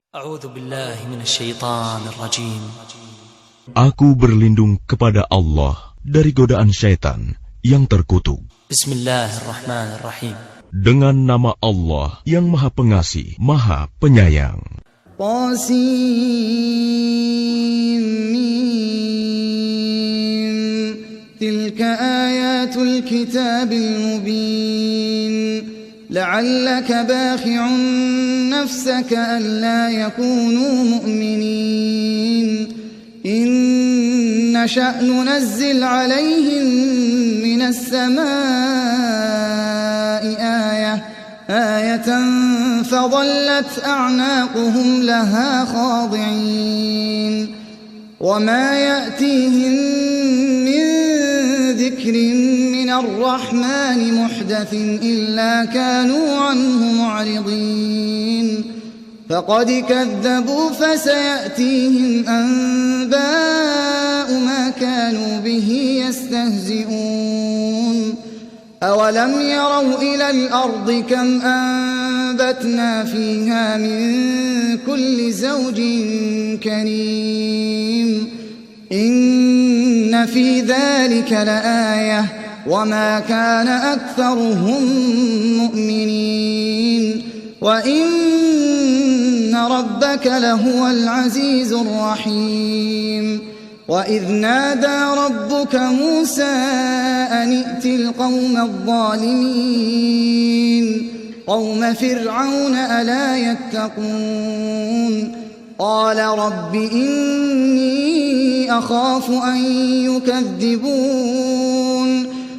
A'udzu billahi minasyaitonir rajim. Aku berlindung kepada Allah dari godaan syaitan yang terkutuk. Bismillahirrahmanirrahim. Dengan nama Allah yang Maha Pengasih, Maha Penyayang. Tilka ayatul kitabil mubin. La'allaka bakhi'un nafsaka alla yakunu mu'minin. In nasha' nunazzil 'alayhim minas samaa'i ayatan fadallat a'naquhum laha khadi'in. Wama ya'tihim min dhikrin الرحمن محدث إلا كانوا عنه معرضين فقد كذبوا فسيأتيهم أنباء ما كانوا به يستهزئون أولم يروا إلى الأرض كم أنبتنا فيها من كل زوج كريم إن في ذلك لآية وما كان أكثرهم مؤمنين وإن ربك لهو العزيز الرحيم وإذ نادى ربك موسى أن ائت القوم الظالمين قوم فرعون ألا يتقون قال رب إني أخاف أن يكذبون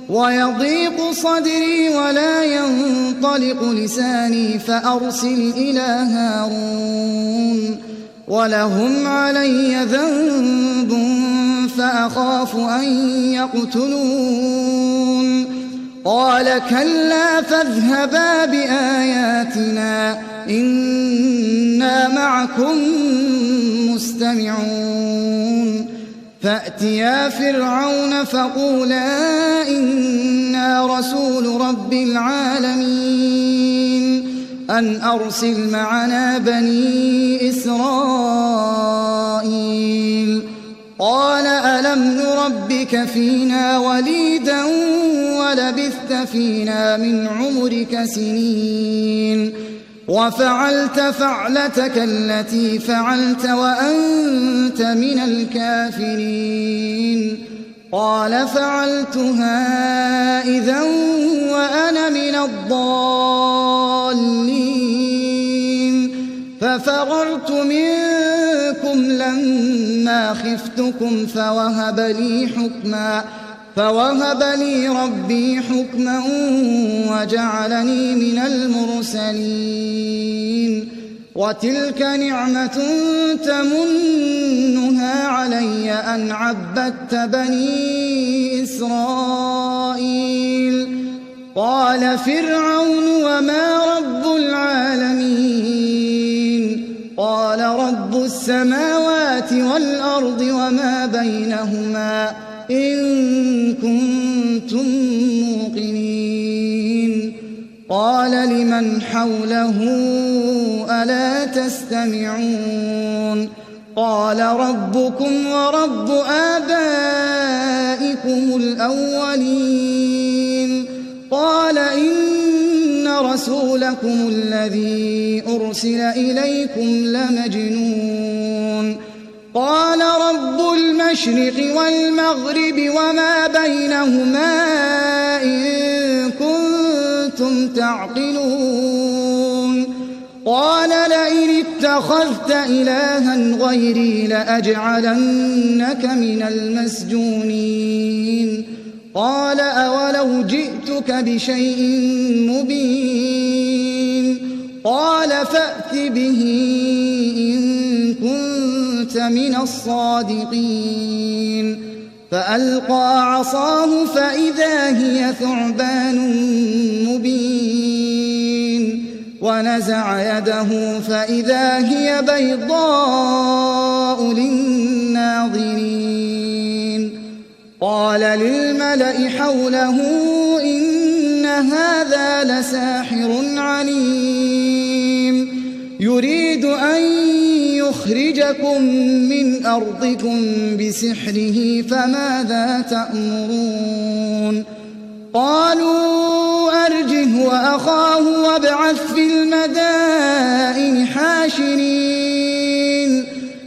ويضيق صدري ولا ينطلق لساني فأرسل إلى هارون ولهم علي ذنب فأخاف أن يقتلون قال كلا فاذهبا بآياتنا إنا معكم مستمعون فأتيا فرعون فقولا إنا رسول رب العالمين أن أرسل معنا بني إسرائيل قال ألم نربك فينا وليدا ولبثت فينا من عمرك سنين وفعلت فعلتك التي فعلت وأنت من الكافرين قال فعلتها إذا وأنا من الضالين ففررت منكم لما خفتكم فوهب لي ربي حكما وجعلني من المرسلين وتلك نعمة تمنها علي أن عبدت بني إسرائيل قال فرعون وما رب العالمين قال رب السماوات والأرض وما بينهما إن كنتم موقنين قال لمن حوله ألا تستمعون قال ربكم ورب آبائكم الأولين قال إن رسولكم الذي أرسل إليكم لمجنون قال رب المشرق والمغرب وما بينهما إن كنتم تعقلون قال لئن اتخذت إلها غيري لأجعلنك من المسجونين قال أولو جئتك بشيء مبين قال فأت به إن كنت من الصادقين فألقى عصاه فإذا هي ثعبان مبين ونزع يده فإذا هي بيضاء للناظرين قال للملأ حوله إن هذا لساحر عليم يريد أن ليخرجكم من أرضكم بسحره فماذا تأمرون قالوا أرجه وأخاه وابعث في المدائن حاشرين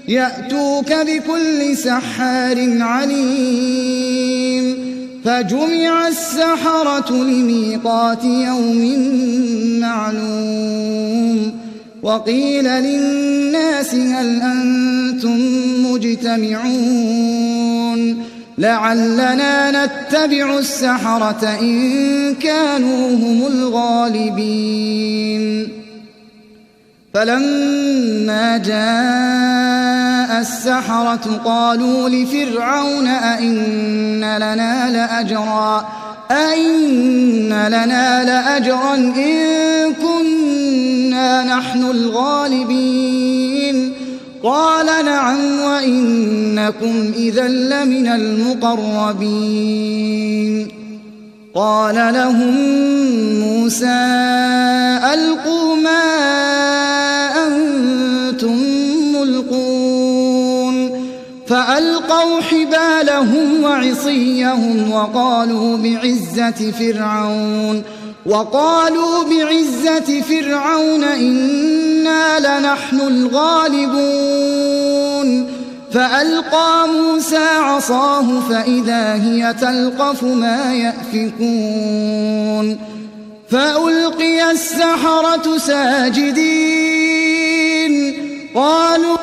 يأتوك بكل سحار عليم فجمع السحرة لميقات يوم معلوم وقيل للناس هل أنتم مجتمعون لعلنا نتبع السحرة إن كانوا هم الغالبين فلما جاء السحرة قالوا لفرعون أئن لنا لأجرا إن كنا نحن الغالبين قال نعم وإنكم إذا لمن المقربين قال لهم موسى ألقوا ما أنتم ملقون فألقوا حبالهم وعصيهم وقالوا بعزة فرعون إنا لنحن الغالبون فألقى موسى عصاه فإذا هي تلقف ما يأفكون فألقي السحرة ساجدين قالوا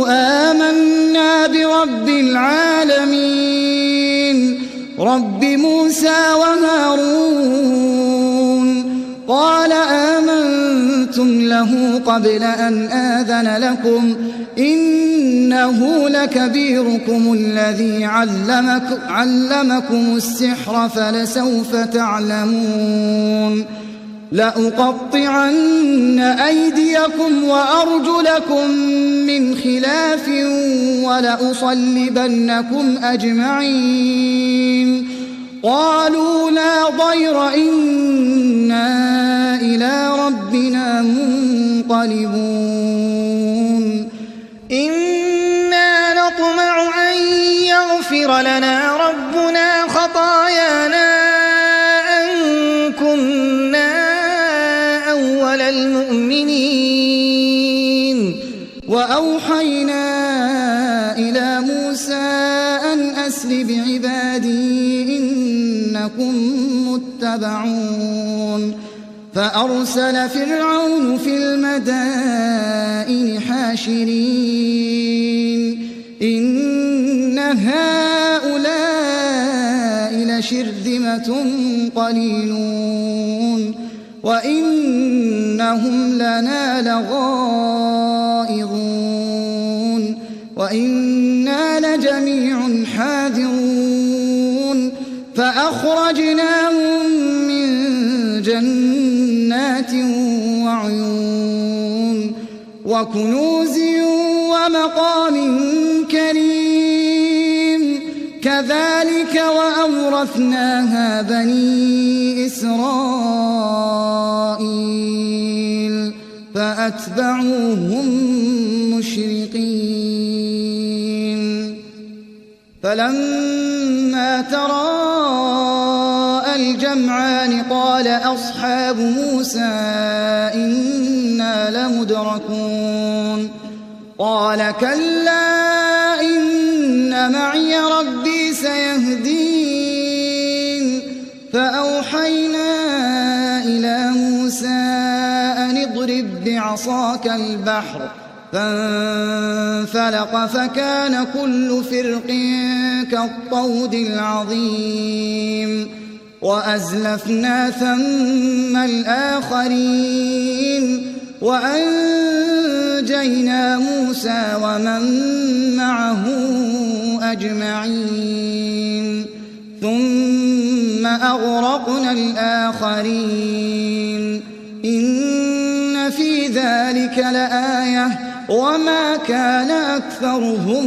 آمنا برب العالمين رب موسى وهارون قال آمنتم له قبل أن آذن لكم إنه لكبيركم الذي علمكم السحر فلسوف تعلمون لأقطعن أيديكم وأرجلكم من خلاف ولأصلبنكم أجمعين قالوا لا ضير إنا إلى ربنا منقلبون إنا نطمع أن يغفر لنا ربنا خطايانا أن كنا أول المؤمنين وأوحينا إلى موسى أن أسر بعبادي إنكم متبعون فأرسل فرعون في المدائن حاشرين إن هؤلاء لشرذمة قليلون وإنهم لنا لغائظون وإنا لجميع حاذرون فأخرجناهم من جنات وعيون وكنوز ومقام كريم كذلك وأورثناها بني إسرائيل فأتبعوهم مشرقين فلما تراءى الجمعان قال أصحاب موسى إنا لمدركون قال كلا إن معي ربي سيهدين فأوحينا إلى موسى أن اضرب بعصاك البحر فانفلق فكان كل فرق كالطود العظيم وأزلفنا ثم الآخرين وأنجينا موسى ومن معه أجمعين ثم أغرقنا الآخرين إن في ذلك لآية وما كان أكثرهم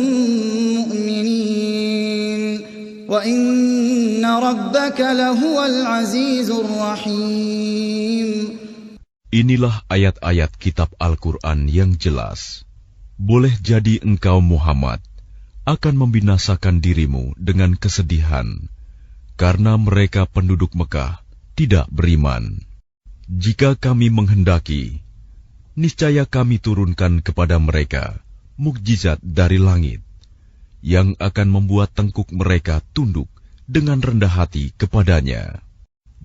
مؤمنين وإن ربك لهو العزيز الرحيم. Inilah ayat-ayat kitab Al-Quran yang jelas. Boleh jadi engkau Muhammad akan membinasakan dirimu dengan kesedihan, karena mereka penduduk Mekah tidak beriman. Jika kami menghendaki, niscaya kami turunkan kepada mereka mukjizat dari langit, yang akan membuat tengkuk mereka tunduk dengan rendah hati kepadanya.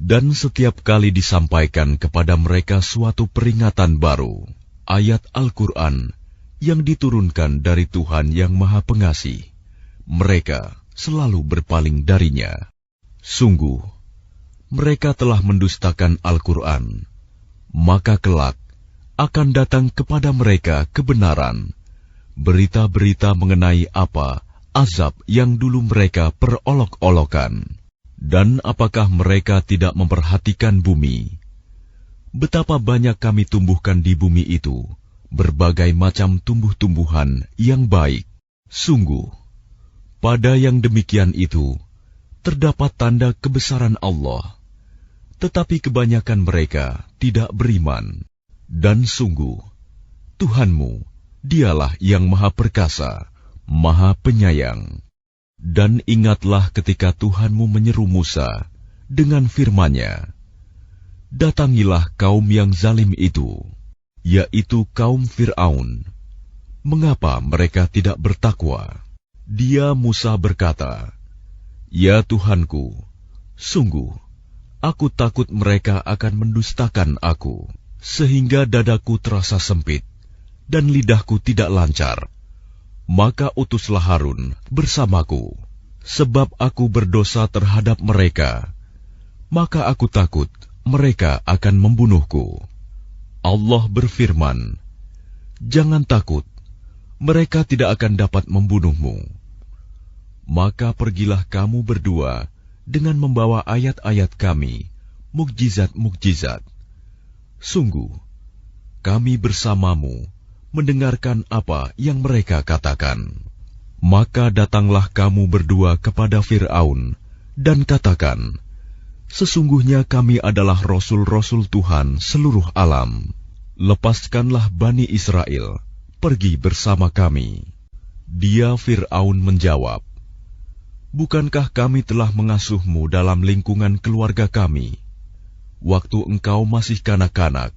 Dan setiap kali disampaikan kepada mereka suatu peringatan baru, ayat Al-Quran yang diturunkan dari Tuhan yang Maha Pengasih, mereka selalu berpaling darinya. Sungguh, mereka telah mendustakan Al-Quran, maka kelak akan datang kepada mereka kebenaran, berita-berita mengenai apa azab yang dulu mereka perolok-olokan. Dan apakah mereka tidak memperhatikan bumi? Betapa banyak kami tumbuhkan di bumi itu berbagai macam tumbuh-tumbuhan yang baik. Sungguh, pada yang demikian itu terdapat tanda kebesaran Allah, tetapi kebanyakan mereka tidak beriman. Dan sungguh, Tuhanmu, Dialah yang Maha Perkasa, Maha Penyayang. Dan ingatlah ketika Tuhanmu menyeru Musa dengan firman-Nya, datangilah kaum yang zalim itu, yaitu kaum Fir'aun. Mengapa mereka tidak bertakwa? Dia Musa berkata, ya Tuhanku, sungguh, aku takut mereka akan mendustakan aku, sehingga dadaku terasa sempit, dan lidahku tidak lancar. Maka utuslah Harun bersamaku, sebab aku berdosa terhadap mereka. Maka aku takut mereka akan membunuhku. Allah berfirman, jangan takut, mereka tidak akan dapat membunuhmu. Maka pergilah kamu berdua dengan membawa ayat-ayat kami, mukjizat-mukjizat. Sungguh, kami bersamamu mendengarkan apa yang mereka katakan. Maka datanglah kamu berdua kepada Fir'aun dan katakan, sesungguhnya kami adalah rasul-rasul Tuhan seluruh alam. Lepaskanlah Bani Israel, pergi bersama kami. Dia Fir'aun menjawab, bukankah kami telah mengasuhmu dalam lingkungan keluarga kami, waktu engkau masih kanak-kanak,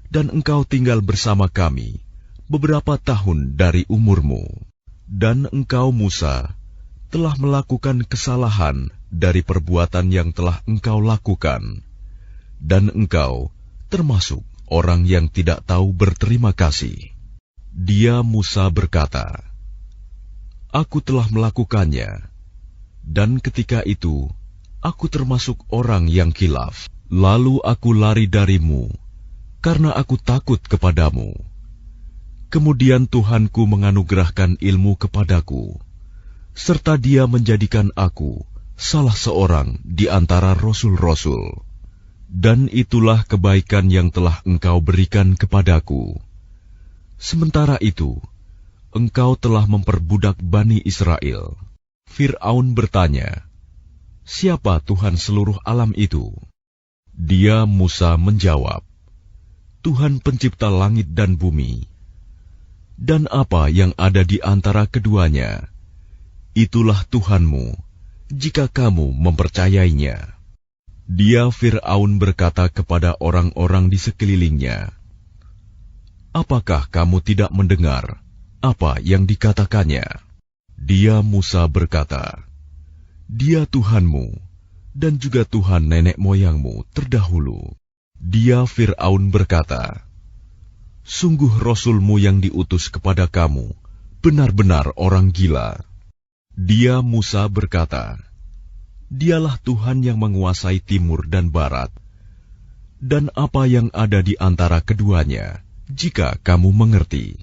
dan engkau tinggal bersama kami beberapa tahun dari umurmu, dan engkau Musa telah melakukan kesalahan dari perbuatan yang telah engkau lakukan, dan engkau termasuk orang yang tidak tahu berterima kasih. Dia Musa berkata, aku telah melakukannya, dan ketika itu aku termasuk orang yang khilaf. Lalu aku lari darimu karena aku takut kepadamu. Kemudian Tuhanku menganugerahkan ilmu kepadaku, serta Dia menjadikan aku salah seorang di antara rasul-rasul. Dan itulah kebaikan yang telah engkau berikan kepadaku. Sementara itu, engkau telah memperbudak Bani Israel. Fir'aun bertanya, siapa Tuhan seluruh alam itu? Dia Musa menjawab, Tuhan pencipta langit dan bumi, dan apa yang ada di antara keduanya. Itulah Tuhanmu, jika kamu mempercayainya. Dia Fir'aun berkata kepada orang-orang di sekelilingnya, apakah kamu tidak mendengar apa yang dikatakannya? Dia Musa berkata, Dia Tuhanmu dan juga Tuhan nenek moyangmu terdahulu. Dia Fir'aun berkata, sungguh Rasulmu yang diutus kepada kamu benar-benar orang gila. Dia Musa berkata, Dialah Tuhan yang menguasai timur dan barat, dan apa yang ada di antara keduanya, jika kamu mengerti.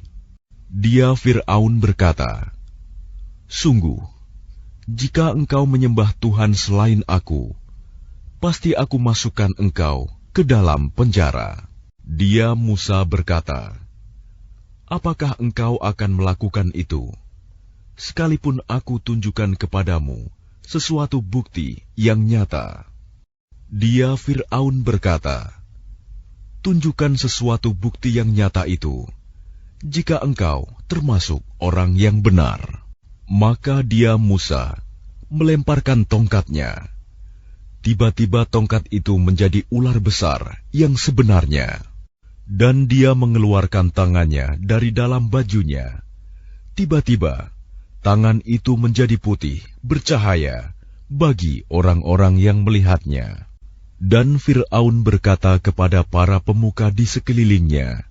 Dia Fir'aun berkata, sungguh, jika engkau menyembah Tuhan selain aku, pasti aku masukkan engkau ke dalam penjara. Dia Musa berkata, apakah engkau akan melakukan itu, sekalipun aku tunjukkan kepadamu sesuatu bukti yang nyata? Dia Fir'aun berkata, tunjukkan sesuatu bukti yang nyata itu, jika engkau termasuk orang yang benar." Maka dia Musa melemparkan tongkatnya. Tiba-tiba tongkat itu menjadi ular besar yang sebenarnya, dan dia mengeluarkan tangannya dari dalam bajunya. Tiba-tiba tangan itu menjadi putih, bercahaya bagi orang-orang yang melihatnya. Dan Fir'aun berkata kepada para pemuka di sekelilingnya,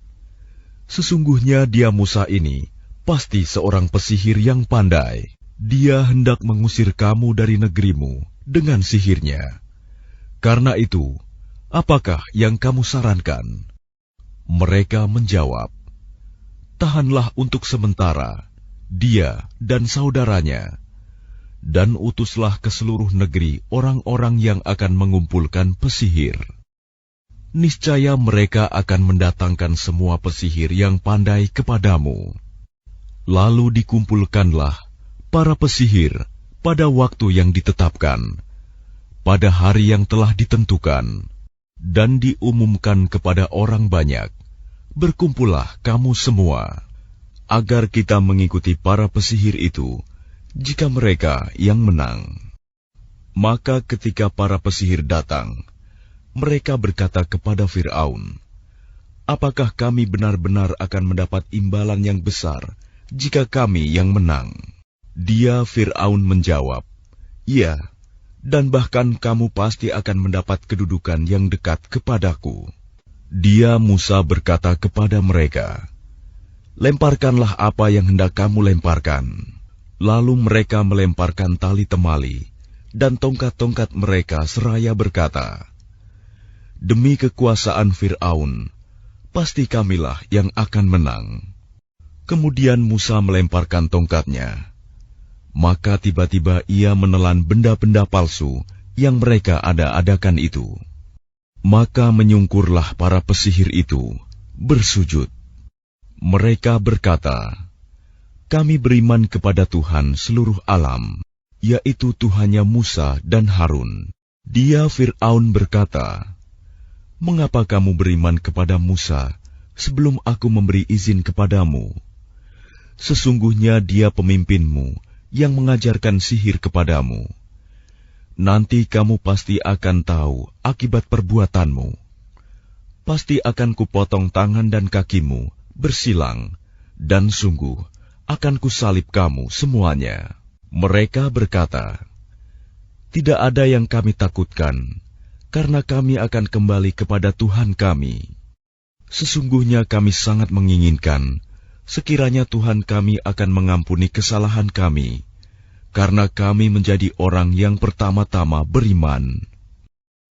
"Sesungguhnya dia Musa ini pasti seorang pesihir yang pandai. Dia hendak mengusir kamu dari negerimu dengan sihirnya. Karena itu, apakah yang kamu sarankan?" Mereka menjawab, "Tahanlah untuk sementara dia dan saudaranya, dan utuslah ke seluruh negeri orang-orang yang akan mengumpulkan pesihir. Niscaya mereka akan mendatangkan semua pesihir yang pandai kepadamu." Lalu dikumpulkanlah para pesihir pada waktu yang ditetapkan, pada hari yang telah ditentukan, dan diumumkan kepada orang banyak, "Berkumpullah kamu semua, agar kita mengikuti para pesihir itu, jika mereka yang menang." Maka ketika para pesihir datang, mereka berkata kepada Fir'aun, "Apakah kami benar-benar akan mendapat imbalan yang besar jika kami yang menang?" Dia Fir'aun menjawab, "Iya, dan bahkan kamu pasti akan mendapat kedudukan yang dekat kepadaku." Dia Musa berkata kepada mereka, "Lemparkanlah apa yang hendak kamu lemparkan." Lalu mereka melemparkan tali temali dan tongkat-tongkat mereka seraya berkata, "Demi kekuasaan Fir'aun, pasti kamilah yang akan menang." Kemudian Musa melemparkan tongkatnya. Maka tiba-tiba ia menelan benda-benda palsu yang mereka ada-adakan itu. Maka menyungkurlah para pesihir itu, bersujud. Mereka berkata, "Kami beriman kepada Tuhan seluruh alam, yaitu Tuhannya Musa dan Harun." Dia Fir'aun berkata, "Mengapa kamu beriman kepada Musa sebelum aku memberi izin kepadamu? Sesungguhnya dia pemimpinmu yang mengajarkan sihir kepadamu. Nanti kamu pasti akan tahu akibat perbuatanmu. Pasti akan kupotong tangan dan kakimu bersilang, dan sungguh akan kusalib kamu semuanya." Mereka berkata, "Tidak ada yang kami takutkan, karena kami akan kembali kepada Tuhan kami. Sesungguhnya kami sangat menginginkan sekiranya Tuhan kami akan mengampuni kesalahan kami, karena kami menjadi orang yang pertama-tama beriman."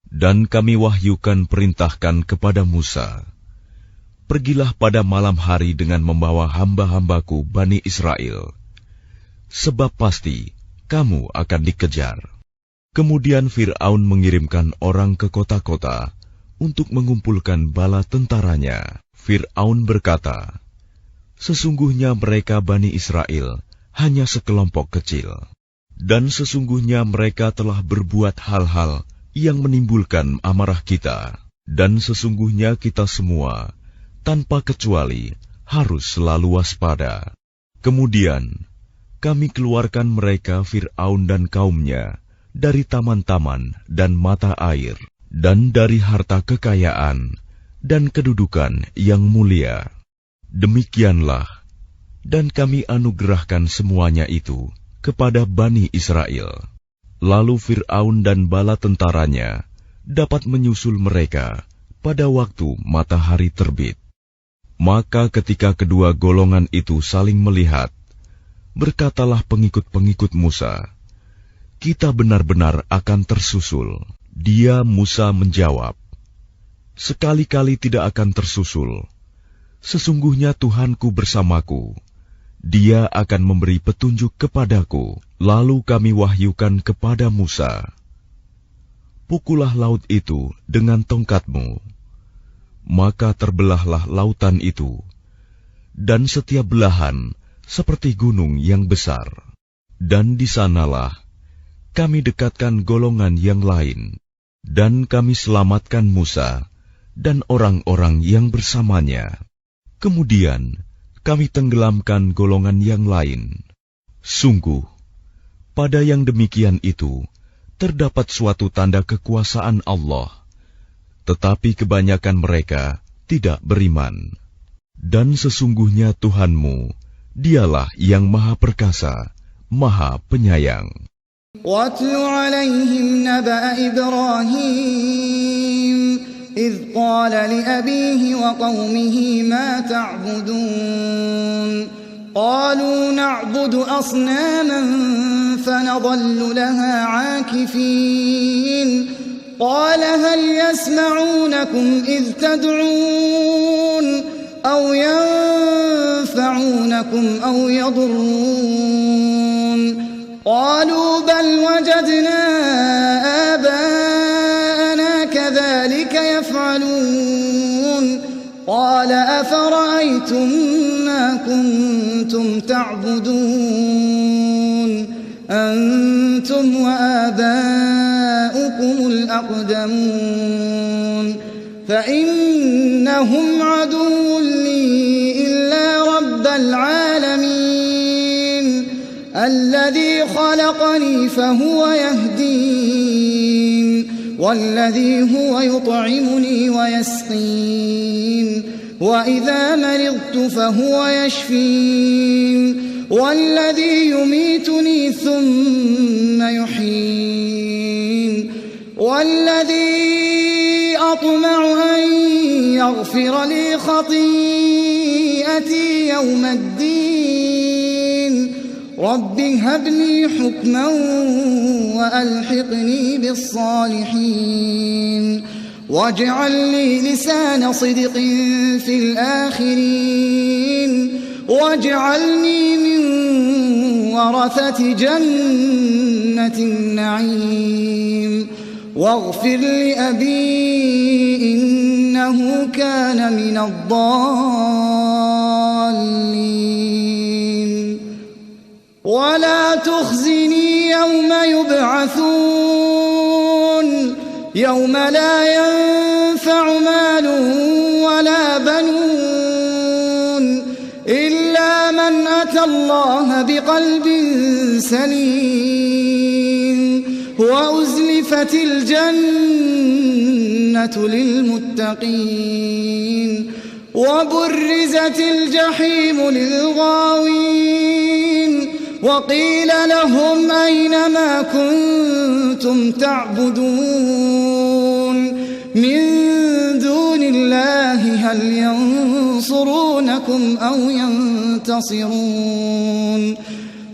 Dan kami wahyukan perintahkan kepada Musa, "Pergilah pada malam hari dengan membawa hamba-hambaku Bani Israel, sebab pasti kamu akan dikejar." Kemudian Fir'aun mengirimkan orang ke kota-kota untuk mengumpulkan bala tentaranya. Fir'aun berkata, "Sesungguhnya mereka Bani Israel hanya sekelompok kecil, dan sesungguhnya mereka telah berbuat hal-hal yang menimbulkan amarah kita, dan sesungguhnya kita semua, tanpa kecuali, harus selalu waspada." Kemudian kami keluarkan mereka Fir'aun dan kaumnya dari taman-taman dan mata air, dan dari harta kekayaan dan kedudukan yang mulia. Demikianlah, dan kami anugerahkan semuanya itu kepada Bani Israel. Lalu Fir'aun dan bala tentaranya dapat menyusul mereka pada waktu matahari terbit. Maka ketika kedua golongan itu saling melihat, berkatalah pengikut-pengikut Musa, "Kita benar-benar akan tersusul." Dia Musa menjawab, "Sekali-kali tidak akan tersusul. Sesungguhnya Tuhanku bersamaku. Dia akan memberi petunjuk kepadaku." Lalu kami wahyukan kepada Musa, "Pukullah laut itu dengan tongkatmu." Maka terbelahlah lautan itu, dan setiap belahan seperti gunung yang besar. Dan di sanalah kami dekatkan golongan yang lain, dan kami selamatkan Musa dan orang-orang yang bersamanya. Kemudian kami tenggelamkan golongan yang lain. Sungguh, pada yang demikian itu terdapat suatu tanda kekuasaan Allah, tetapi kebanyakan mereka tidak beriman. Dan sesungguhnya Tuhanmu, Dialah yang Maha Perkasa, Maha Penyayang. وَاتْلُ عَلَيْهِمْ نَبَأَ إِبْرَاهِيمَ إِذْ قَالَ لِأَبِيهِ وَقَوْمِهِ مَا تَعْبُدُونَ قَالُوا نَعْبُدُ أَصْنَامًا فَنَظَلُّ لَهَا عَاكِفِينَ قَالَ هَلْ يَسْمَعُونَكُمْ إِذْ تَدْعُونَ أَوْ يَنفَعُونَكُمْ أَوْ يَضُرُّونَ قَالُوا بَلْ وَجَدْنَا آبَاءَنَا كَذَلِكَ يَفْعَلُونَ قَالَ أَفَرَأَيْتُمْ مَا كُنتُمْ تَعْبُدُونَ أَنْتُمْ وَآبَاؤُكُمُ الْأَقْدَمُونَ فَإِنَّهُمْ عَدُوٌّ لِّي إِلَّا رَبَّ الْعَالَمِينَ الَّذِي خَلَقَنِي فَهُوَ يَهْدِينِ وَالَّذِي هُوَ يُطْعِمُنِي وَيَسْقِينِ وَإِذَا مَرِضْتُ فَهُوَ يَشْفِينِ وَالَّذِي يُمِيتُنِي ثُمَّ يُحْيِينِ وَالَّذِي أَطْمَعُ أَن يَغْفِرَ لِي خَطِيئَتِي يَوْمَ الدِّينِ رَبِّ هَبْ لِي حُكْمًا وَأَلْحِقْنِي بِالصَّالِحِينَ وَاجْعَل لِّي لِسَانَ صِدْقٍ فِي الْآخِرِينَ وَاجْعَلْنِي مِن وَرَثَةِ جَنَّةِ النَّعِيمِ وَاغْفِرْ لِأَبِي إِنَّهُ كَانَ مِنَ الضَّالِّينَ وَلَا تُخْزِنِي يَوْمَ يُبْعَثُونَ يَوْمَ لَا يَنفَعُ مَالٌ وَلَا بَنُونَ إِلَّا مَنْ أَتَى اللَّهَ بِقَلْبٍ سَلِيمٍ وَأُزْلِفَتِ الْجَنَّةُ لِلْمُتَّقِينَ وَبُرِّزَتِ الْجَحِيمُ لِلْغَاوِينَ وَقِيلَ لَهُمْ أَيْنَ مَا كُنتُمْ تَعْبُدُونَ مِن دُونِ اللَّهِ هَلْ يَنصُرُونَكُمْ أَوْ يَنتَصِرُونَ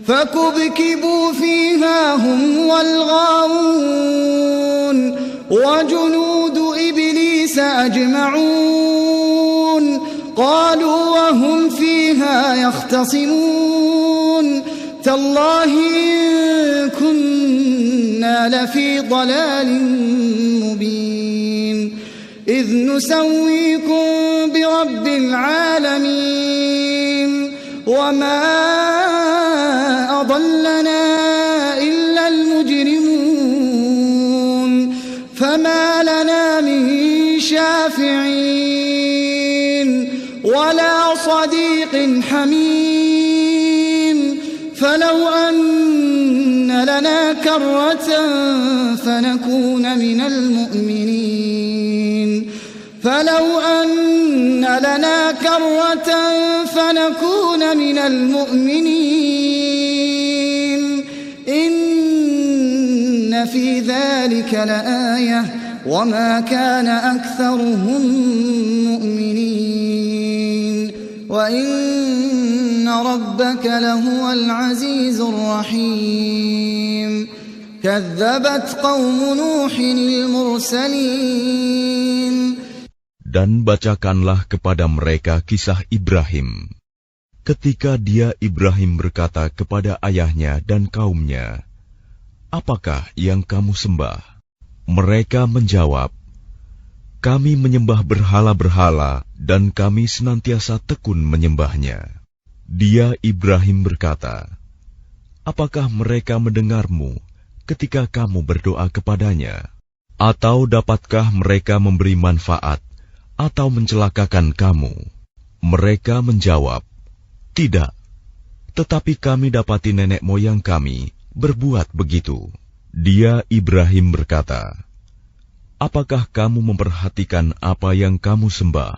فَكُبْكِبُوا فِيهَا هُمْ وَالْغَاوُونَ وَجُنُودُ إِبْلِيسَ أَجْمَعُونَ قَالُوا وَهُمْ فِيهَا يَخْتَصِمُونَ تَاللَّهِ إِن كُنَّا لَفِي ضَلَالٍ مُبِينٍ إِذْ نُسَوِّيكُم بِرَبِّ الْعَالَمِينَ وَمَا أَضَلَّنَا إِلَّا الْمُجْرِمُونَ فَمَا لَنَا مِن شَافِعِينَ وَلَا صَدِيقٍ حَمِيمٍ فَلَوْ أَنَّ لَنَا كَرَّةً فَنَكُونَ مِنَ الْمُؤْمِنِينَ فَلَوْ أَنَّ لَنَا كَرَّةً فَنَكُونَ مِنَ الْمُؤْمِنِينَ إِنَّ فِي ذَلِكَ لَآيَةً وَمَا كَانَ أَكْثَرُهُم مُّؤْمِنِينَ وَإِنَّ رَبَّكَ لَهُوَ الْعَزِيزُ الرَّحِيمُ كَذَّبَتْ قَوْمُ نُوحٍ الْمُرْسَلِينَ Dan bacakanlah kepada mereka kisah Ibrahim. Ketika dia Ibrahim berkata kepada ayahnya dan kaumnya, "Apakah yang kamu sembah?" Mereka menjawab, "Kami menyembah berhala-berhala dan kami senantiasa tekun menyembahnya." Dia Ibrahim berkata, "Apakah mereka mendengarmu ketika kamu berdoa kepadanya? Atau dapatkah mereka memberi manfaat atau mencelakakan kamu?" Mereka menjawab, Tidak, tetapi kami dapati nenek moyang kami berbuat begitu. Dia Ibrahim berkata, apakah kamu memperhatikan apa yang kamu sembah,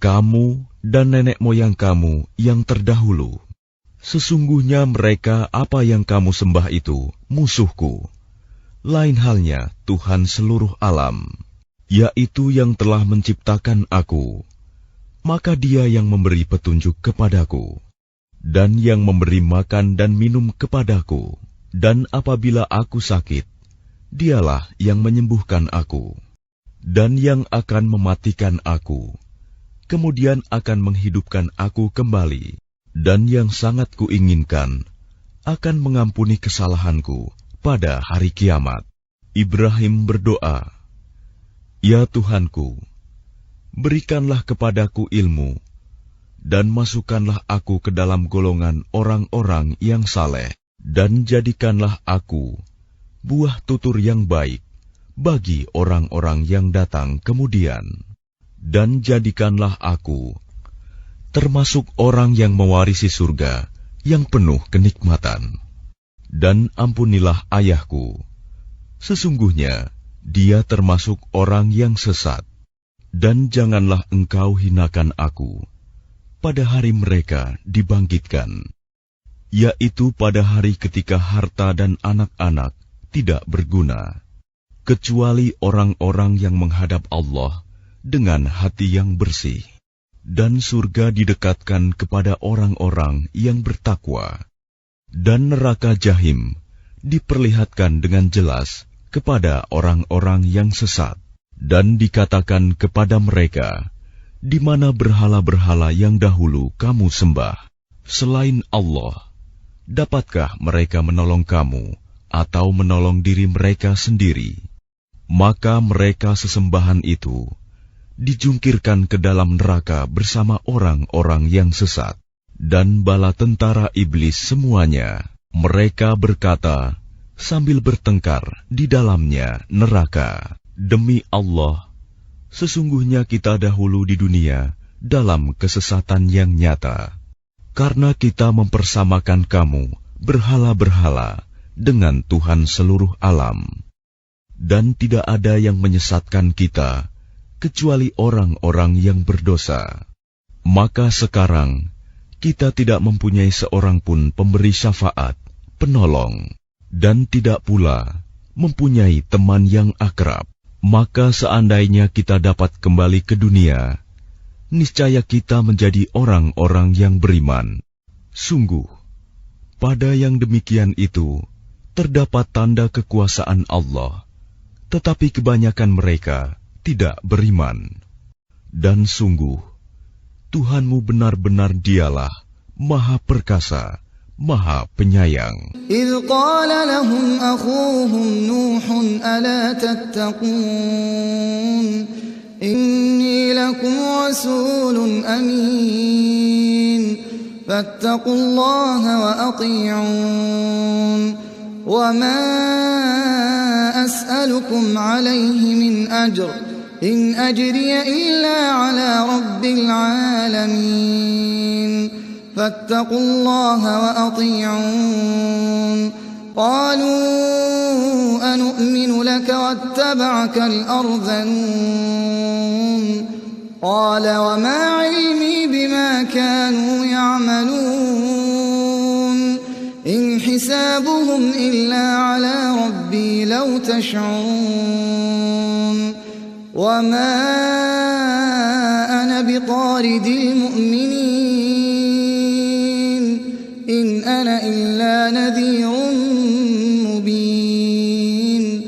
kamu dan nenek moyang kamu yang terdahulu? Sesungguhnya mereka apa yang kamu sembah itu musuhku. Lain halnya Tuhan seluruh alam, yaitu yang telah menciptakan aku. Maka Dia yang memberi petunjuk kepadaku, dan yang memberi makan dan minum kepadaku. Dan apabila aku sakit, Dialah yang menyembuhkan aku, dan yang akan mematikan aku, kemudian akan menghidupkan aku kembali, dan yang sangat kuinginkan akan mengampuni kesalahanku pada hari kiamat. Ibrahim berdoa, ya Tuhanku, berikanlah kepadaku ilmu, dan masukkanlah aku ke dalam golongan orang-orang yang saleh, dan jadikanlah aku buah tutur yang baik bagi orang-orang yang datang kemudian. Dan jadikanlah aku termasuk orang yang mewarisi surga yang penuh kenikmatan. Dan ampunilah ayahku, sesungguhnya dia termasuk orang yang sesat. Dan janganlah engkau hinakan aku pada hari mereka dibangkitkan, yaitu pada hari ketika harta dan anak-anak tidak berguna, kecuali orang-orang yang menghadap Allah dengan hati yang bersih. Dan surga didekatkan kepada orang-orang yang bertakwa, dan neraka jahim diperlihatkan dengan jelas kepada orang-orang yang sesat. Dan dikatakan kepada mereka, di mana berhala-berhala yang dahulu kamu sembah selain Allah? Dapatkah mereka menolong kamu atau menolong diri mereka sendiri? Maka mereka sesembahan itu dijungkirkan ke dalam neraka bersama orang-orang yang sesat dan bala tentara iblis semuanya. Mereka berkata sambil bertengkar di dalamnya neraka, demi Allah, sesungguhnya kita dahulu di dunia dalam kesesatan yang nyata, karena kita mempersamakan kamu berhala-berhala dengan Tuhan seluruh alam. Dan tidak ada yang menyesatkan kita kecuali orang-orang yang berdosa. Maka sekarang kita tidak mempunyai seorang pun pemberi syafaat, penolong, dan tidak pula mempunyai teman yang akrab. Maka seandainya kita dapat kembali ke dunia, niscaya kita menjadi orang-orang yang beriman. Sungguh, pada yang demikian itu terdapat tanda kekuasaan Allah, tetapi kebanyakan mereka tidak beriman. Dan sungguh, Tuhanmu benar-benar Dialah Maha Perkasa, Maha Penyayang. إذ قال لهم أخوهم نوح ألا تتقون إني لكم رسول أمين فاتقوا الله وأطيعون وما أسألكم عليه من أجر إن أجري إلا على رب العالمين فاتقوا الله وأطيعون قالوا أنؤمن لك واتبعك الأرذلون قال وما علمي بما كانوا يعملون إن حسابهم إلا على ربي لو تشعرون وما أنا بطارد المؤمنين إن أنا إلا نذير مبين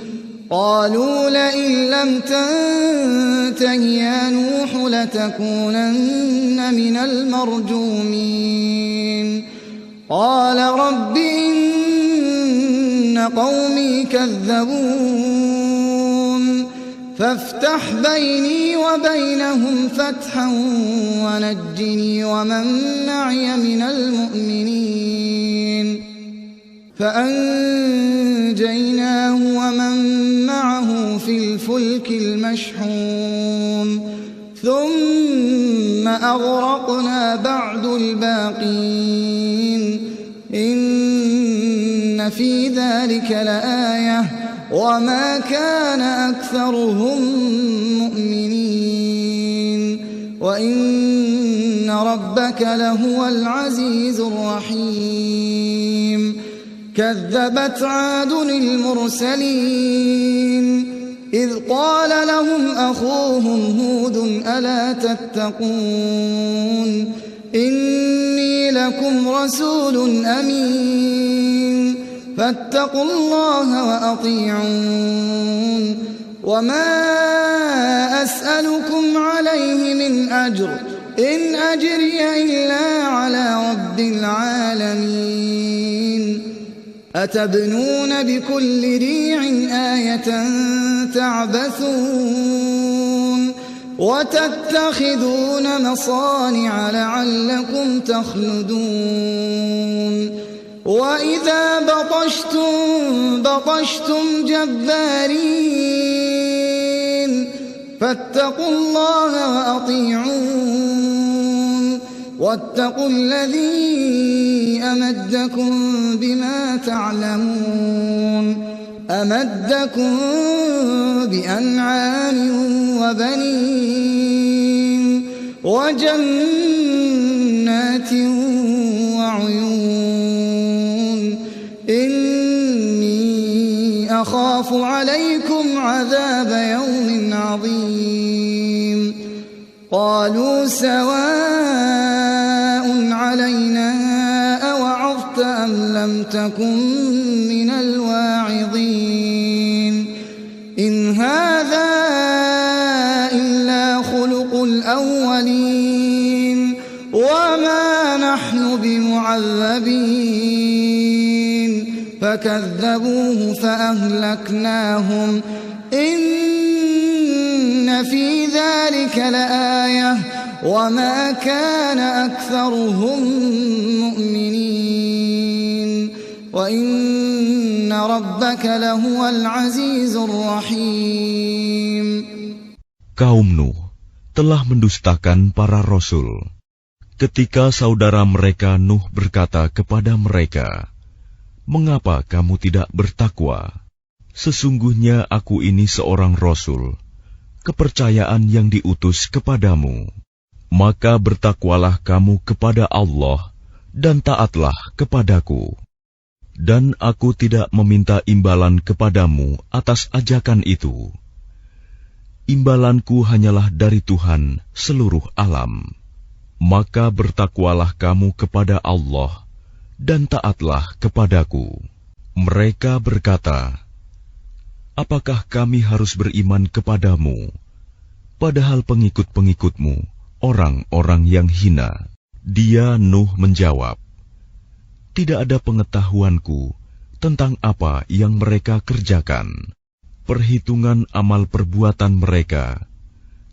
قالوا لئن لم تنته يا نوح لتكونن من المرجومين قال رب إن قومي كذبون فافتح بيني وبينهم فتحا ونجني ومن معي من المؤمنين فأنجيناه ومن معه في الفلك المشحون ثم أغرقنا بعد الباقين إن في ذلك لآية وما كان أكثرهم مؤمنين وإن ربك لهو العزيز الرحيم كذبت عاد المرسلين إذ قال لهم أخوهم هود ألا تتقون إني لكم رسول أمين فاتقوا الله وأطيعون وما أسألكم عليه من أجر إن أجري إلا على رب العالمين أتبنون بكل ريع آية تعبثون وتتخذون مصانع لعلكم تخلدون وإذا بطشتم بطشتم جبارين فاتقوا الله وأطيعون واتقوا الذي أمدكم بما تعلمون أمدكم بأنعام وبنين وجنات وعيون إني أخاف عليكم عذاب يوم عظيم قالوا سواء علينا أوعظت أم لم تكن من الواعظين إن هذا إلا خلق الأولين وما نحن بمعذبين فكذبوه فأهلكناهم إن في ذلك لآية وما كان أكثرهم مؤمنين وإن ربك لهو العزيز الرحيم. Kaum Nuh telah mendustakan para rasul. Ketika saudara mereka Nuh berkata kepada mereka, "Mengapa kamu tidak bertakwa? Sesungguhnya aku ini seorang rasul, kepercayaan yang diutus kepadamu. Maka bertakwalah kamu kepada Allah dan taatlah kepadaku. Dan aku tidak meminta imbalan kepadamu atas ajakan itu. Imbalanku hanyalah dari Tuhan seluruh alam. Maka bertakwalah kamu kepada Allah dan taatlah kepadaku." Mereka berkata, "Apakah kami harus beriman kepadamu, padahal pengikut-pengikutmu orang-orang yang hina?" Dia Nuh menjawab, "Tidak ada pengetahuanku tentang apa yang mereka kerjakan. Perhitungan amal perbuatan mereka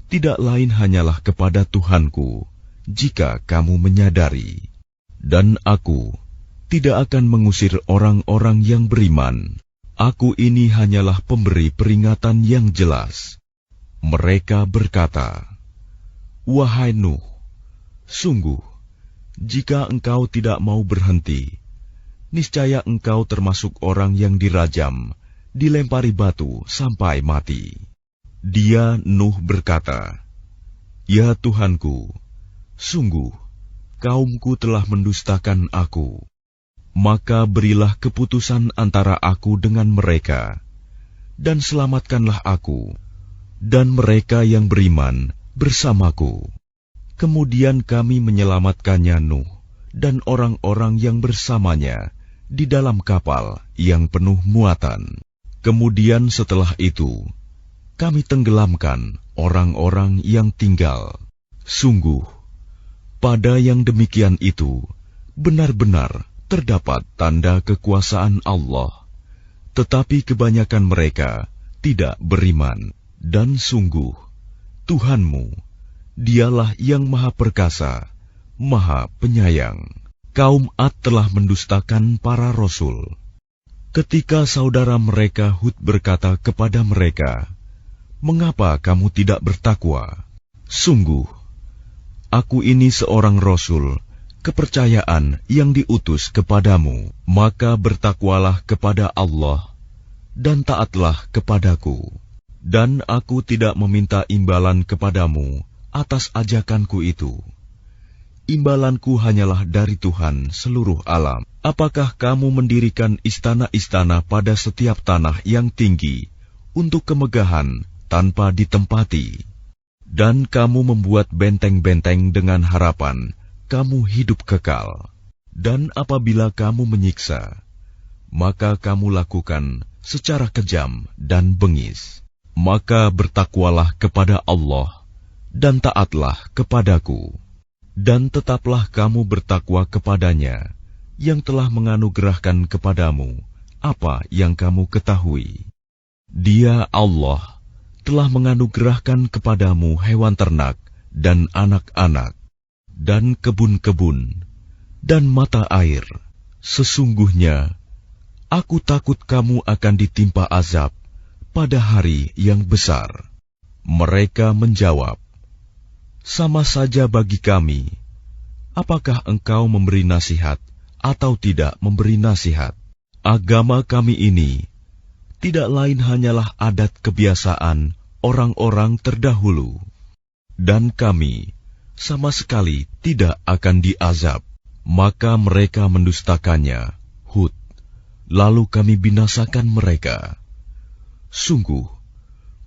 tidak lain hanyalah kepada Tuhanku, jika kamu menyadari. Dan aku tidak akan mengusir orang-orang yang beriman. Aku ini hanyalah pemberi peringatan yang jelas." Mereka berkata, "Wahai Nuh, sungguh, jika engkau tidak mau berhenti, niscaya engkau termasuk orang yang dirajam, dilempari batu sampai mati." Dia Nuh berkata, "Ya Tuhanku, sungguh, kaumku telah mendustakan aku. Maka berilah keputusan antara aku dengan mereka, dan selamatkanlah aku dan mereka yang beriman bersamaku." Kemudian kami menyelamatkannya Nuh dan orang-orang yang bersamanya di dalam kapal yang penuh muatan. Kemudian setelah itu, kami tenggelamkan orang-orang yang tinggal. Sungguh, pada yang demikian itu benar-benar terdapat tanda kekuasaan Allah, tetapi kebanyakan mereka tidak beriman. Dan sungguh, Tuhanmu, Dialah yang Maha Perkasa, Maha Penyayang. Kaum Ad telah mendustakan para rasul. Ketika saudara mereka Hud berkata kepada mereka, "Mengapa kamu tidak bertakwa? Sungguh, Aku ini seorang Rasul, kepercayaan yang diutus kepadamu, maka bertakwalah kepada Allah dan taatlah kepadaku. Dan aku tidak meminta imbalan kepadamu atas ajakanku itu. Imbalanku hanyalah dari Tuhan seluruh alam. Apakah kamu mendirikan istana-istana pada setiap tanah yang tinggi untuk kemegahan tanpa ditempati? Dan kamu membuat benteng-benteng dengan harapan kamu hidup kekal. Dan apabila kamu menyiksa, maka kamu lakukan secara kejam dan bengis. Maka bertakwalah kepada Allah dan taatlah kepadaku. Dan tetaplah kamu bertakwa kepadanya yang telah menganugerahkan kepadamu apa yang kamu ketahui. Dia Allah telah menganugerahkan kepadamu hewan ternak dan anak-anak, dan kebun-kebun, dan mata air. Sesungguhnya, aku takut kamu akan ditimpa azab pada hari yang besar. Mereka menjawab, sama saja bagi kami, apakah engkau memberi nasihat atau tidak memberi nasihat. Agama kami ini tidak lain hanyalah adat kebiasaan orang-orang terdahulu, dan kami sama sekali tidak akan diazab. Maka mereka mendustakannya, Hud, lalu kami binasakan mereka. Sungguh,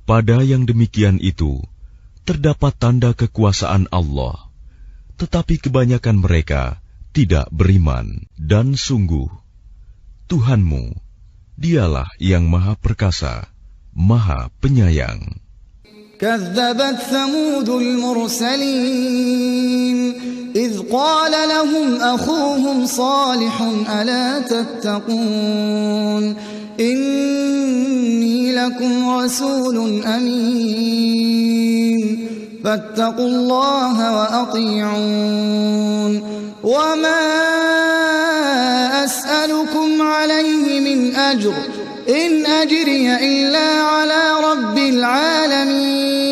pada yang demikian itu terdapat tanda kekuasaan Allah, tetapi kebanyakan mereka tidak beriman. Dan sungguh, Tuhanmu, Dialah yang Maha Perkasa, Maha Penyayang. كذبت ثمود المرسلين إذ قال لهم أخوهم صالح ألا تتقون إني لكم رسول أمين فاتقوا الله وأطيعون وما أسألكم عليه من أجر إن أجري إلا على رب العالمين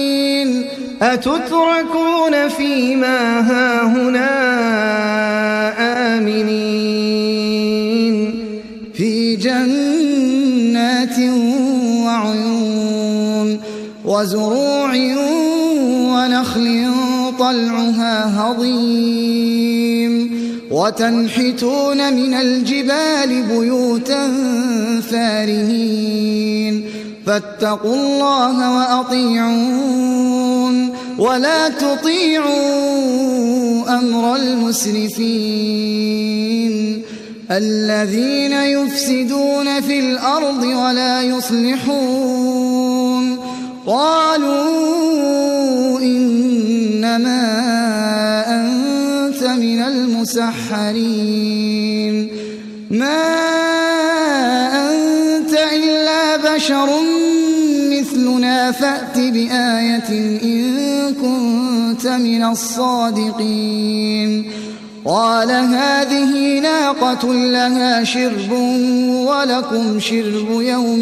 أتتركون فيما هاهنا آمنين في جنات وعيون وزروع ونخل طلعها هضيم وتنحتون من الجبال بيوتا فارهين فاتقوا الله وأطيعون ولا تطيعوا أمر المسرفين الذين يفسدون في الأرض ولا يصلحون قالوا إنما أنت من المسحرين ما أنت إلا بشر مثلنا فأت بآية إن كنت من الصادقين قال هذه ناقة لها شرب ولكم شرب يوم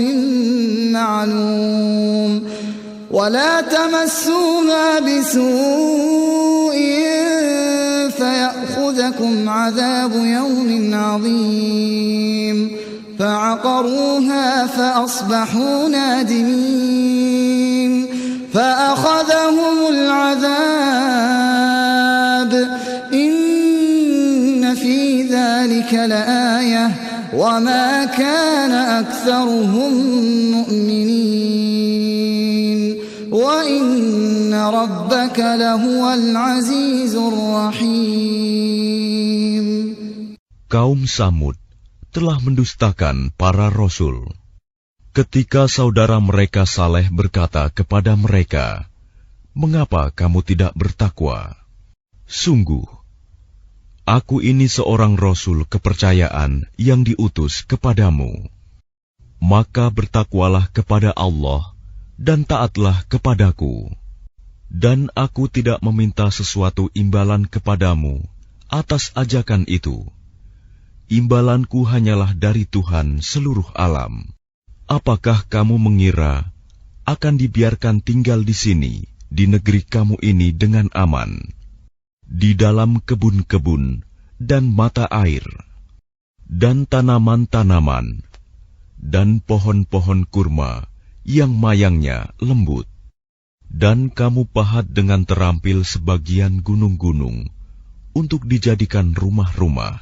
معلوم ولا تمسوها بسوء فيأخذكم عذاب يوم عظيم فعقروها فأصبحوا نادمين فأخذهم العذاب إن في ذلك لآية وما كان أكثرهم مؤمنين وإن ربك لهو العزيز الرحيم. Kaum Samud telah mendustakan para rasul. Ketika saudara mereka Saleh berkata kepada mereka, "Mengapa kamu tidak bertakwa? Sungguh, aku ini seorang rasul kepercayaan yang diutus kepadamu. Maka bertakwalah kepada Allah dan taatlah kepadaku. Dan aku tidak meminta sesuatu imbalan kepadamu atas ajakan itu. Imbalanku hanyalah dari Tuhan seluruh alam. Apakah kamu mengira akan dibiarkan tinggal di sini, di negeri kamu ini dengan aman? di dalam kebun-kebun dan mata air, dan tanaman-tanaman, dan pohon-pohon kurma yang mayangnya lembut. Dan kamu pahat dengan terampil sebagian gunung-gunung untuk dijadikan rumah-rumah.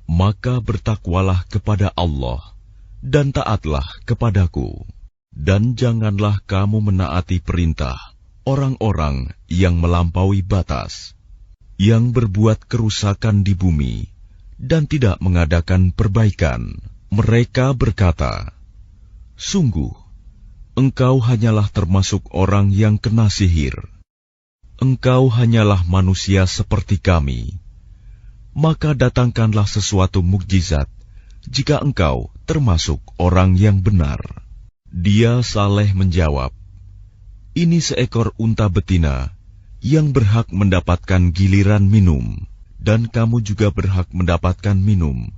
Maka bertakwalah kepada Allah dan taatlah kepadaku. Dan janganlah kamu menaati perintah orang-orang yang melampaui batas, yang berbuat kerusakan di bumi dan tidak mengadakan perbaikan. Mereka berkata, "Sungguh, engkau hanyalah termasuk orang yang kena sihir. Engkau hanyalah manusia seperti kami. Maka datangkanlah sesuatu mukjizat jika engkau termasuk orang yang benar." Dia Saleh menjawab, "Ini seekor unta betina yang berhak mendapatkan giliran minum, dan kamu juga berhak mendapatkan minum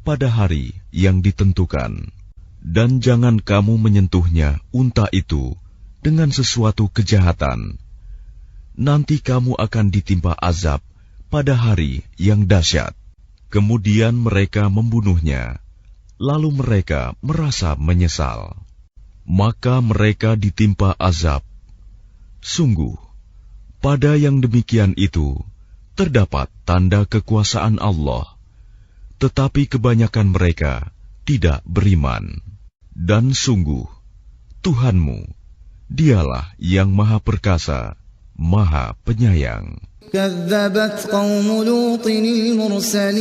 pada hari yang ditentukan. Dan jangan kamu menyentuhnya unta itu dengan sesuatu kejahatan. Nanti kamu akan ditimpa azab pada hari yang dahsyat." Kemudian mereka membunuhnya, lalu mereka merasa menyesal. Maka mereka ditimpa azab. Sungguh, pada yang demikian itu terdapat tanda kekuasaan Allah, tetapi kebanyakan mereka tidak beriman. Dan sungguh, Tuhanmu, Dialah yang Maha Perkasa, Maha Penyayang. كذبت قوم لوط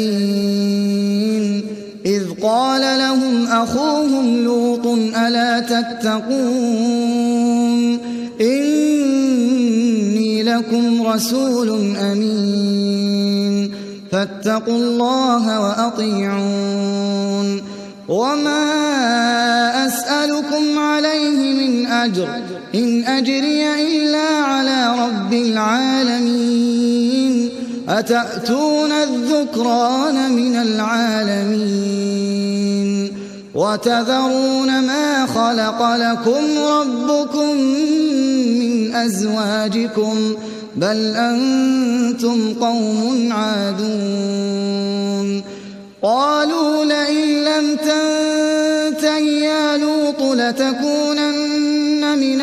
المرسلين إذ قال لهم أخوهم لوط ألا تتقون إني لكم رسول أمين فاتقوا الله وأطيعون وما أسألكم عليه من أجر إن أجري إلا على رب العالمين أتأتون الذكران من العالمين وتذرون ما خلق لكم ربكم من أزواجكم بل أنتم قوم عادون قالوا لئن لم تنته يا لوط لتكونن من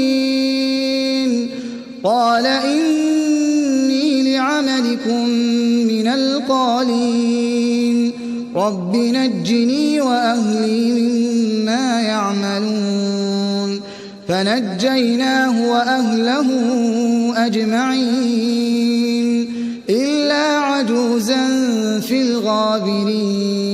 المخرجين قال إني لعملكم من القالين رب نجني وأهلي مما يعملون فنجيناه وأهله أجمعين إلا عجوزا في الغابرين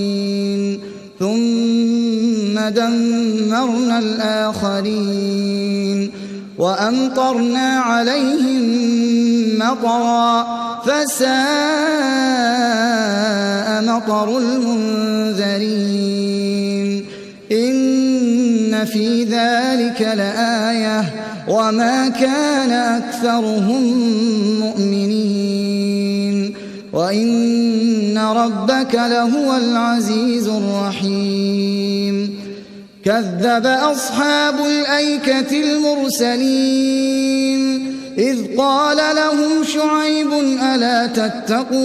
ثم دمرنا الآخرين وأمطرنا عليهم مطرا فساء مطر المنذرين إن في ذلك لآية وما كان أكثرهم مؤمنين وإن ربك لهو العزيز الرحيم كذب أصحاب الأيكة المرسلين إذ قال لهم شعيب ألا تتقون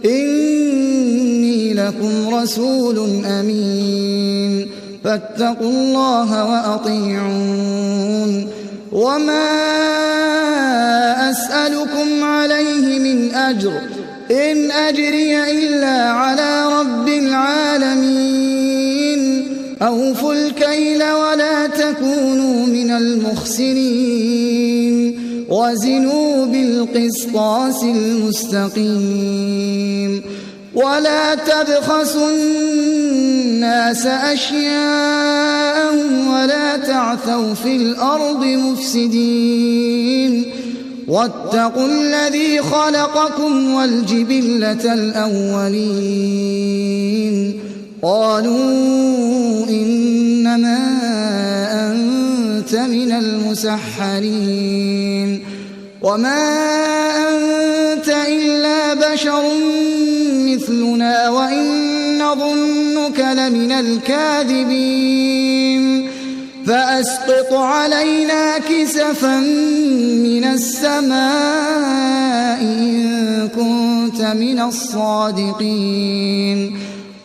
إني لكم رسول أمين فاتقوا الله وأطيعون وما أسألكم عليه من أجر إن أجري إلا على رب العالمين أوفوا الكيل ولا تكونوا من المخسرين وزنوا بالقسطاس المستقيم ولا تبخسوا الناس أشياءهم ولا تعثوا في الأرض مفسدين واتقوا الذي خلقكم والجبلة الأولين قالوا إنما أنت من المسحرين وما أنت إلا بشر مثلنا وإن نظنك لمن الكاذبين فأسقط علينا كسفا من السماء إن كنت من الصادقين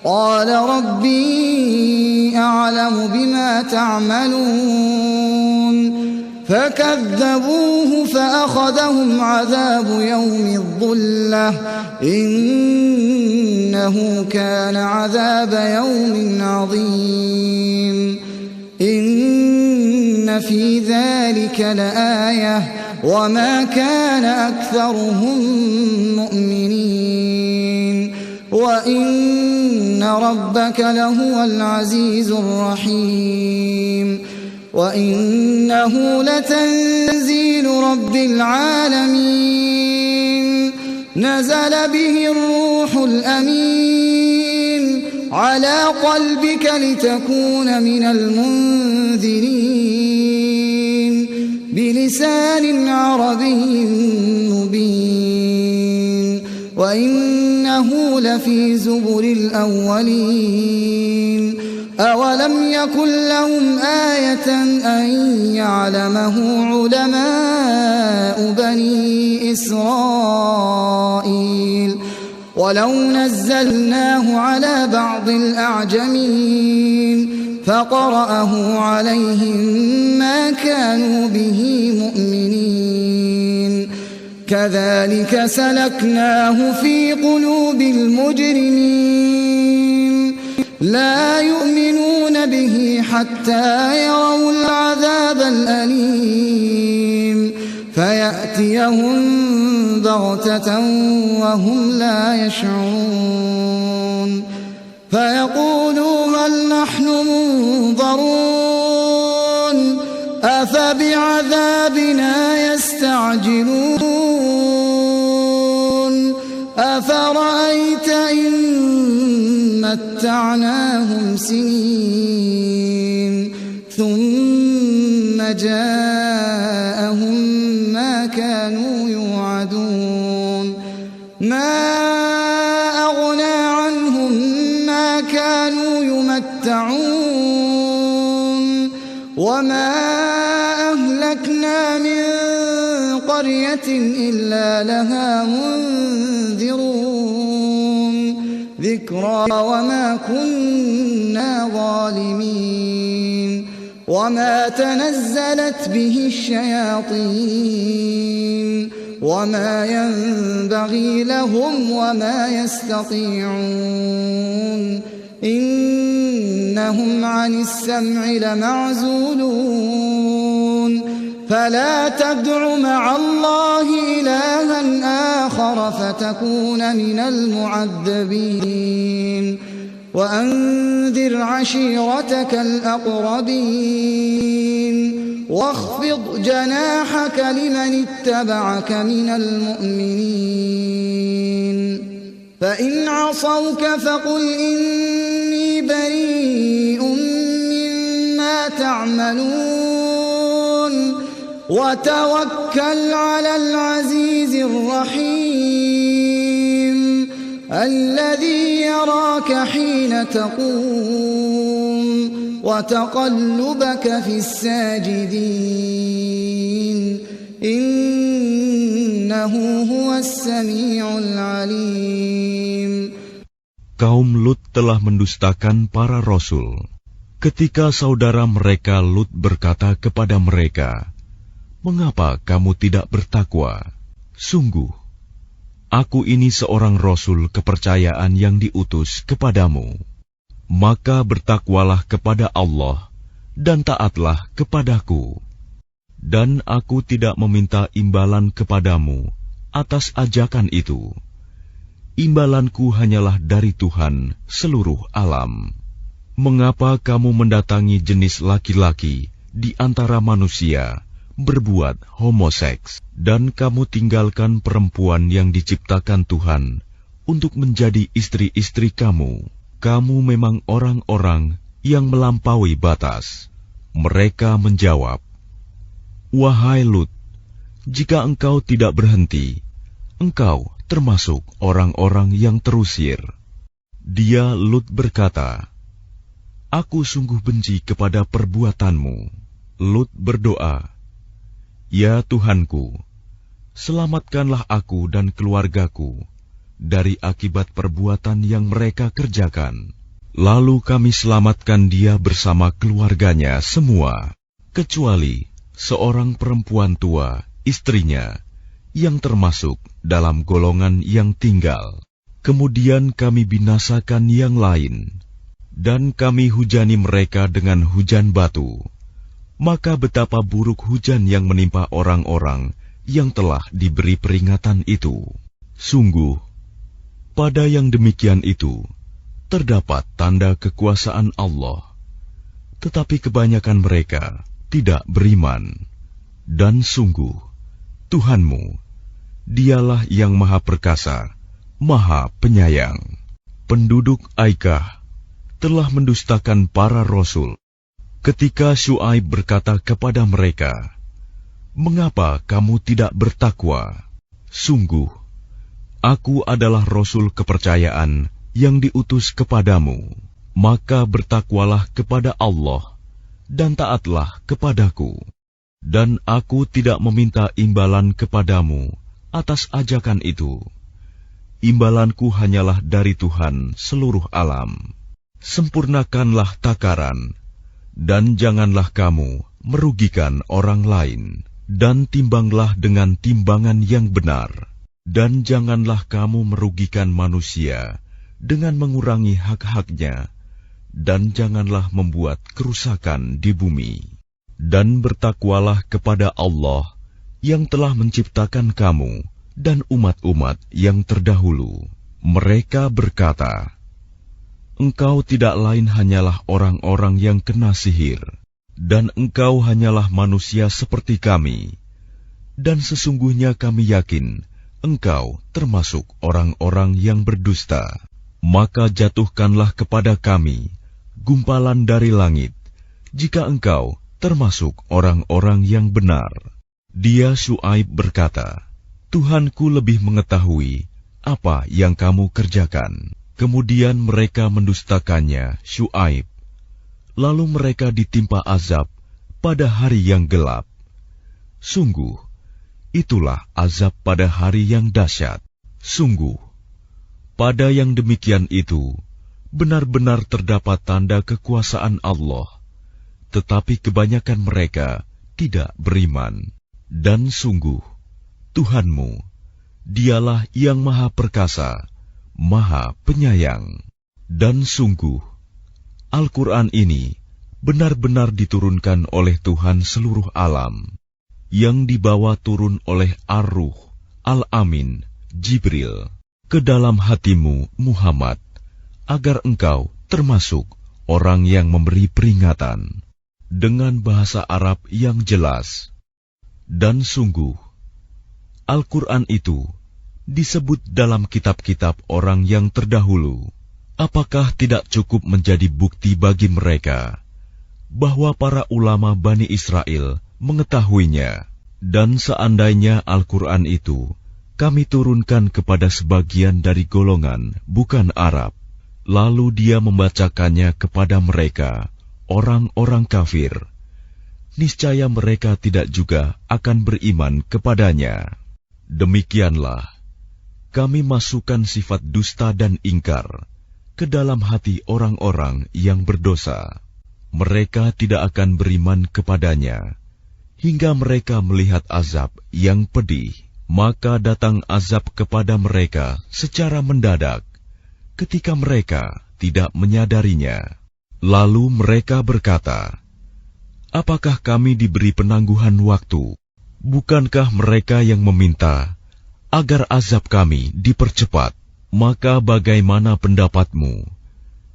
قال ربي أعلم بما تعملون فكذبوه فأخذهم عذاب يوم الظلة إنه كان عذاب يوم عظيم إن في ذلك لآية وما كان أكثرهم مؤمنين وإن ربك لهو العزيز الرحيم وإنه لتنزيل رب العالمين نزل به الروح الأمين على قلبك لتكون من المنذرين بلسان عربي مبين وإنه لفي زبر الأولين أولم يكن لهم آية أن يعلمه علماء بني إسرائيل ولو نزلناه على بعض الأعجمين فقرأه عليهم ما كانوا به مؤمنين كذلك سلكناه في قلوب المجرمين لا يؤمنون به حتى يروا العذاب الأليم فيأتيهم بغتة وهم لا يشعرون فيقولوا هل نحن منظرون أفبعذابنا يستعجلون أفرأيت إن متعناهم سنين ثم جاءهم ما كانوا يوعدون ما أغنى عنهم ما كانوا يمتعون وما أهلكنا من قرية إلا لها منذرون ذكرى وما كنا ظالمين وما تنزلت به الشياطين وما ينبغي لهم وما يستطيعون إنهم عن السمع لمعزولون فلا تدع مع الله إلها آخر فتكون من المعذبين وأنذر عشيرتك الأقربين واخفض جناحك لمن اتبعك من المؤمنين فإن عصوك فقل إني بريء مما تعملون وتوكل على العزيز الرحيم الذي يراك حين تقوم وتقلبك في الساجدين إنه هو السميع العليم. Kaum Lut telah mendustakan para rasul. Ketika saudara mereka Lut berkata kepada mereka, "Mengapa kamu tidak bertakwa? Sungguh, aku ini seorang rasul kepercayaan yang diutus kepadamu. Maka bertakwalah kepada Allah dan taatlah kepadaku. Dan aku tidak meminta imbalan kepadamu atas ajakan itu. Imbalanku hanyalah dari Tuhan seluruh alam. Mengapa kamu mendatangi jenis laki-laki di antara manusia berbuat homoseks, dan kamu tinggalkan perempuan yang diciptakan Tuhan untuk menjadi istri-istri kamu? Kamu memang orang-orang yang melampaui batas." Mereka menjawab, "Wahai Lut, jika engkau tidak berhenti, engkau termasuk orang-orang yang terusir." Dia Lut berkata, Aku sungguh benci kepada perbuatanmu. Lut berdoa, Ya Tuhanku, selamatkanlah aku dan keluargaku dari akibat perbuatan yang mereka kerjakan. Lalu kami selamatkan dia bersama keluarganya semua, kecuali seorang perempuan tua, istrinya, yang termasuk dalam golongan yang tinggal. Kemudian kami binasakan yang lain, dan kami hujani mereka dengan hujan batu. Maka betapa buruk hujan yang menimpa orang-orang yang telah diberi peringatan itu. Sungguh, pada yang demikian itu terdapat tanda kekuasaan Allah, tetapi kebanyakan mereka tidak beriman. Dan sungguh, Tuhanmu, Dialah yang Maha Perkasa, Maha Penyayang. Penduduk Aikah telah mendustakan para rasul. Ketika Syuaib berkata kepada mereka, Mengapa kamu tidak bertakwa? Sungguh, aku adalah rasul kepercayaan yang diutus kepadamu. Maka bertakwalah kepada Allah dan taatlah kepadaku. Dan aku tidak meminta imbalan kepadamu atas ajakan itu. Imbalanku hanyalah dari Tuhan seluruh alam. Sempurnakanlah takaran, dan janganlah kamu merugikan orang lain, dan timbanglah dengan timbangan yang benar, dan janganlah kamu merugikan manusia dengan mengurangi hak-haknya, dan janganlah membuat kerusakan di bumi. Dan bertakwalah kepada Allah yang telah menciptakan kamu dan umat-umat yang terdahulu. Mereka berkata, Engkau tidak lain hanyalah orang-orang yang kena sihir, dan engkau hanyalah manusia seperti kami. Dan sesungguhnya kami yakin engkau termasuk orang-orang yang berdusta. Maka jatuhkanlah kepada kami gumpalan dari langit, jika engkau termasuk orang-orang yang benar. Dia Syuaib berkata, Tuhanku lebih mengetahui apa yang kamu kerjakan. Kemudian mereka mendustakannya, Syuaib. Lalu mereka ditimpa azab pada hari yang gelap. Sungguh, itulah azab pada hari yang dahsyat. Sungguh, pada yang demikian itu, benar-benar terdapat tanda kekuasaan Allah, tetapi kebanyakan mereka tidak beriman. Dan sungguh, Tuhanmu, Dialah yang Maha Perkasa, Maha Penyayang. Dan sungguh, Al-Quran ini benar-benar diturunkan oleh Tuhan seluruh alam, yang dibawa turun oleh Ar-Ruh, Al-Amin, Jibril, ke dalam hatimu, Muhammad, agar engkau termasuk orang yang memberi peringatan, dengan bahasa Arab yang jelas. Dan sungguh, Al-Quran itu disebut dalam kitab-kitab orang yang terdahulu. Apakah tidak cukup menjadi bukti bagi mereka bahwa para ulama Bani Israel mengetahuinya? Dan seandainya Al-Quran itu kami turunkan kepada sebagian dari golongan bukan Arab, lalu dia membacakannya kepada mereka, orang-orang kafir, niscaya mereka tidak juga akan beriman kepadanya. Demikianlah, kami masukkan sifat dusta dan ingkar ke dalam hati orang-orang yang berdosa. Mereka tidak akan beriman kepadanya hingga mereka melihat azab yang pedih. Maka datang azab kepada mereka secara mendadak ketika mereka tidak menyadarinya. Lalu mereka berkata, Apakah kami diberi penangguhan waktu? Bukankah mereka yang meminta agar azab kami dipercepat? Maka bagaimana pendapatmu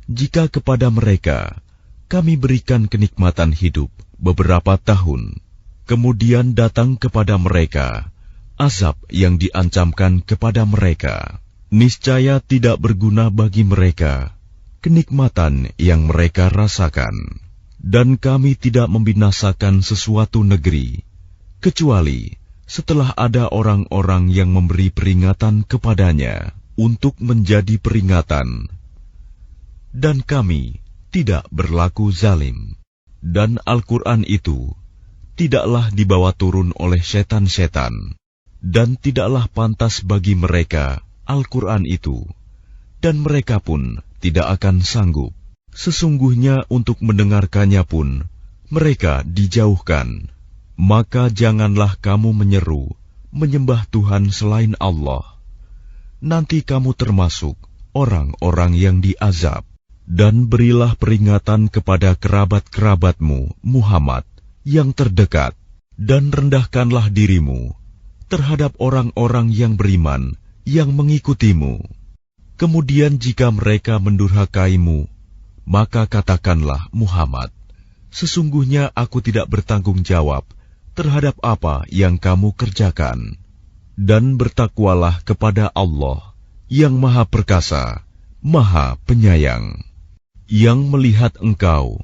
jika kepada mereka kami berikan kenikmatan hidup beberapa tahun, kemudian datang kepada mereka azab yang diancamkan kepada mereka? Niscaya tidak berguna bagi mereka kenikmatan yang mereka rasakan. Dan kami tidak membinasakan sesuatu negeri kecuali setelah ada orang-orang yang memberi peringatan kepadanya untuk menjadi peringatan. Dan kami tidak berlaku zalim. Dan Al-Quran itu tidaklah dibawa turun oleh setan-setan, dan tidaklah pantas bagi mereka Al-Quran itu, dan mereka pun tidak akan sanggup. Sesungguhnya untuk mendengarkannya pun mereka dijauhkan. Maka janganlah kamu menyeru menyembah Tuhan selain Allah. Nanti kamu termasuk orang-orang yang diazab. Dan berilah peringatan kepada kerabat-kerabatmu Muhammad yang terdekat, dan rendahkanlah dirimu terhadap orang-orang yang beriman yang mengikutimu. Kemudian jika mereka mendurhakaimu, maka katakanlah Muhammad, sesungguhnya aku tidak bertanggung jawab terhadap apa yang kamu kerjakan. Dan bertakwalah kepada Allah yang Maha Perkasa, Maha Penyayang, yang melihat engkau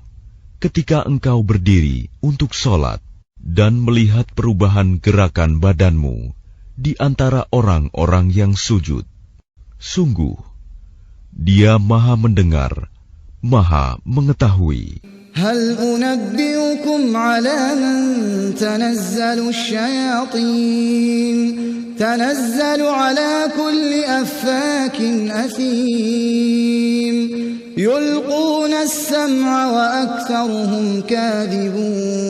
ketika engkau berdiri untuk sholat, dan melihat perubahan gerakan badanmu di antara orang-orang yang sujud. Sungguh, Dia Maha mendengar, Maha mengetahui. هل أنبئكم على من تنزل الشياطين تنزل على كل أفاك أثيم يلقون السمع وأكثرهم كاذبون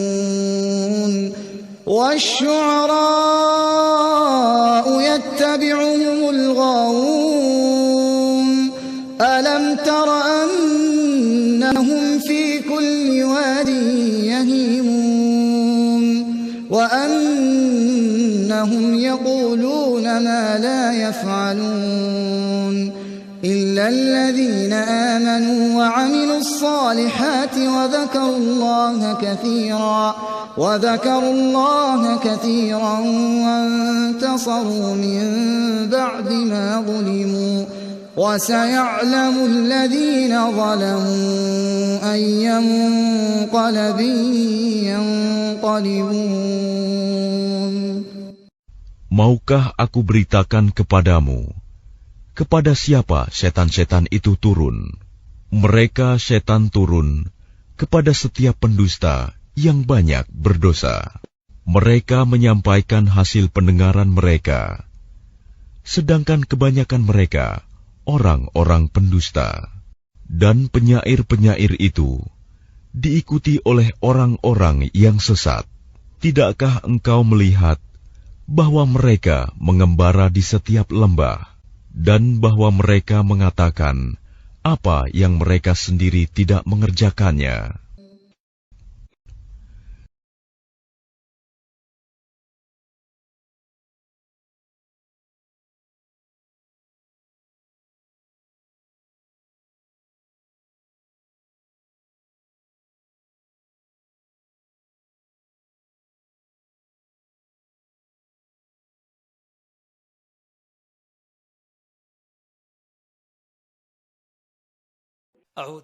والشعراء يتبعهم الغاوون ألم تر أنهم في كل واد يهيمون وأنهم يقولون ما لا يفعلون إلا الذين آمنوا وعملوا الصالحات وذكروا الله كثيرا وانتصروا من بعد ما ظلموا وسيعلم الذين ظلموا أي منقلب ينقلبون. Maukah aku beritakan kepadamu, kepada siapa setan-setan itu turun? Mereka setan turun kepada setiap pendusta yang banyak berdosa. Mereka menyampaikan hasil pendengaran mereka, sedangkan kebanyakan mereka orang-orang pendusta. Dan penyair-penyair itu diikuti oleh orang-orang yang sesat. Tidakkah engkau melihat bahwa mereka mengembara di setiap lembah, dan bahwa mereka mengatakan apa yang mereka sendiri tidak mengerjakannya? أعوذ